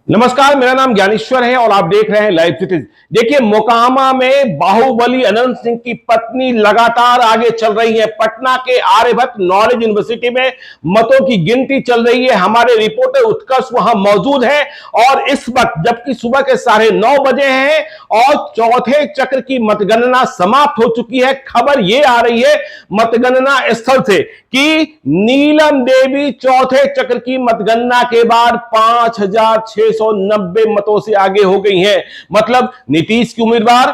नमस्कार, मेरा नाम ज्ञानेश्वर है और आप देख रहे हैं लाइव सिटीज। देखिए, मोकामा में बाहुबली अनंत सिंह की पत्नी लगातार आगे चल रही है। पटना के आर्यभट्ट नॉलेज यूनिवर्सिटी में मतों की गिनती चल रही है। हमारे रिपोर्टर उत्कर्ष वहां मौजूद है और इस वक्त जबकि सुबह के 9:30 बजे हैं और चौथे चक्र की मतगणना समाप्त हो चुकी है। खबर यह आ रही है मतगणना स्थल से कि नीलम देवी चौथे चक्र की मतगणना के बाद 5,690 मतों से आगे हो गई हैं। मतलब नीतीश की उम्मीदवार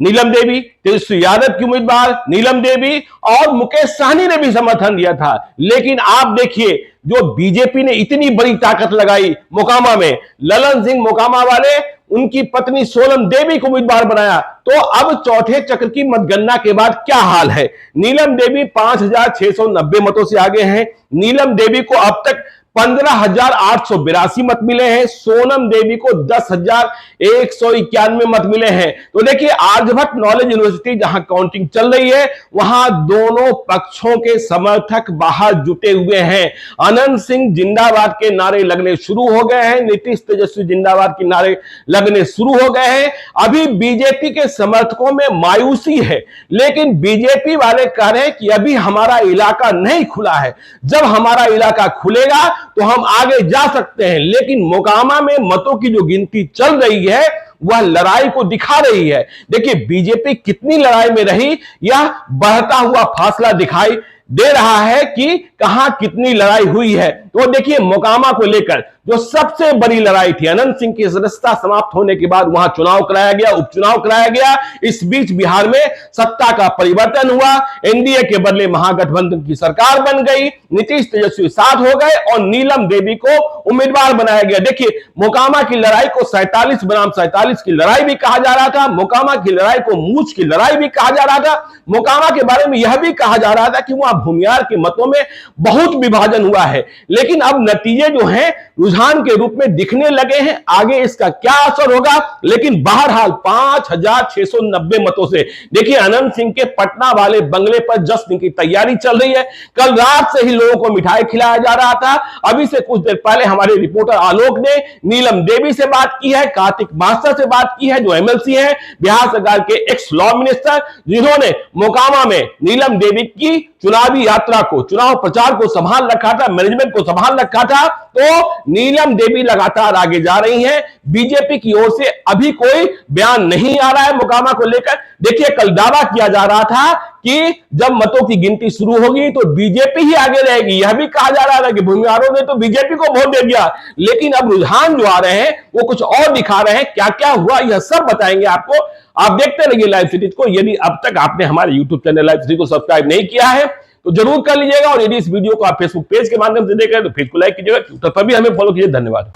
नीलम देवी, तेजस्वी यादव की उम्मीदवार नीलम देवी और मुकेश सहनी ने भी समर्थन दिया था। लेकिन आप देखिए, जो बीजेपी ने इतनी बड़ी ताकत लगाई मोकामा में, ललन सिंह मोकामा वाले उनकी पत्नी सोनम देवी को उम्मीदवार बनाया। तो अब चौथे चक्र की मतगणना के बाद क्या हाल है? नीलम देवी 5,690 मतों से आगे हैं। नीलम देवी को अब तक 15,882 मत मिले हैं। सोनम देवी को 10,191 मत मिले हैं। तो देखिए, आर्यभट्ट नॉलेज यूनिवर्सिटी जहां काउंटिंग चल रही है, वहां दोनों पक्षों के समर्थक बाहर जुटे हुए हैं। अनंत सिंह जिंदाबाद के नारे लगने शुरू हो गए हैं, नीतीश तेजस्वी जिंदाबाद के नारे लगने शुरू हो गए हैं। अभी बीजेपी के समर्थकों में मायूसी है, लेकिन बीजेपी वाले कह रहे हैं कि अभी हमारा इलाका नहीं खुला है। जब हमारा इलाका खुलेगा तो हम आगे जा सकते हैं। लेकिन मोकामा में मतों की जो गिनती चल रही है वह लड़ाई को दिखा रही है। देखिए, बीजेपी कितनी लड़ाई में रही, यह बढ़ता हुआ फासला दिखाई दे रहा है कि कहां कितनी लड़ाई हुई है। तो देखिए, मोकामा को लेकर जो सबसे बड़ी लड़ाई थी, अनंत सिंह की सदस्यता समाप्त होने के बाद वहां चुनाव कराया गया, उपचुनाव कराया गया। इस बीच बिहार में सत्ता का परिवर्तन हुआ, एनडीए के बदले महागठबंधन की सरकार बन गई, नीतीश तेजस्वी साथ हो गए और नीलम देवी को उम्मीदवार बनाया गया। देखिए, मोकामा की लड़ाई को 47 बनाम 47 की लड़ाई भी कहा जा रहा था, मोकामा की लड़ाई को मूंछ की लड़ाई भी कहा जा रहा था। मोकामा के बारे में यह भी कहा जा रहा था कि वहां भूमियार के मतों में बहुत विभाजन हुआ है। लेकिन अब नतीजे जो हैं रुझान के रूप में दिखने लगे हैं। आगे इसका क्या असर होगा, लेकिन बहरहाल 5,690 मतों से देखिए, अनंत सिंह के पटना वाले बंगले पर जश्न की तैयारी चल रही है। कल रात से ही लोगों को मिठाई खिलाया जा रहा था। अभी से कुछ देर पहले हमारे रिपोर्टर आलोक ने नीलम देवी से बात की है, कार्तिक मास्टर से बात की है, जो एमएलसी है, बिहार सरकार के एक्स लॉ मिनिस्टर, जिन्होंने मोकामा में नीलम देवी की चुनावी यात्रा को, चुनाव प्रचार को संभाल रखा था, मैनेजमेंट को संभाल रखा था। तो नीलम देवी लगातार आगे जा रही हैं। बीजेपी की ओर से अभी कोई बयान नहीं आ रहा है मोकामा को लेकर। देखिए, कल दावा किया जा रहा था कि जब मतों की गिनती शुरू होगी तो बीजेपी ही आगे रहेगी। यह भी कहा जा रहा था कि भूमिहारों ने तो बीजेपी को वोट दे दिया। लेकिन अब रुझान जो आ रहे हैं वो कुछ और दिखा रहे हैं। क्या क्या हुआ यह सब बताएंगे आपको। आप देखते रहिए लाइव सिटीज को। यदि अब तक आपने हमारे यूट्यूब चैनल लाइव सिटीज को सब्सक्राइब नहीं किया है तो जरूर कर लीजिएगा। और यदि इस वीडियो को आप फेसबुक पेज के माध्यम से देख रहे हैं तो पेज को लाइक कीजिएगा, ट्विटर पर भी हमें फॉलो कीजिए। धन्यवाद।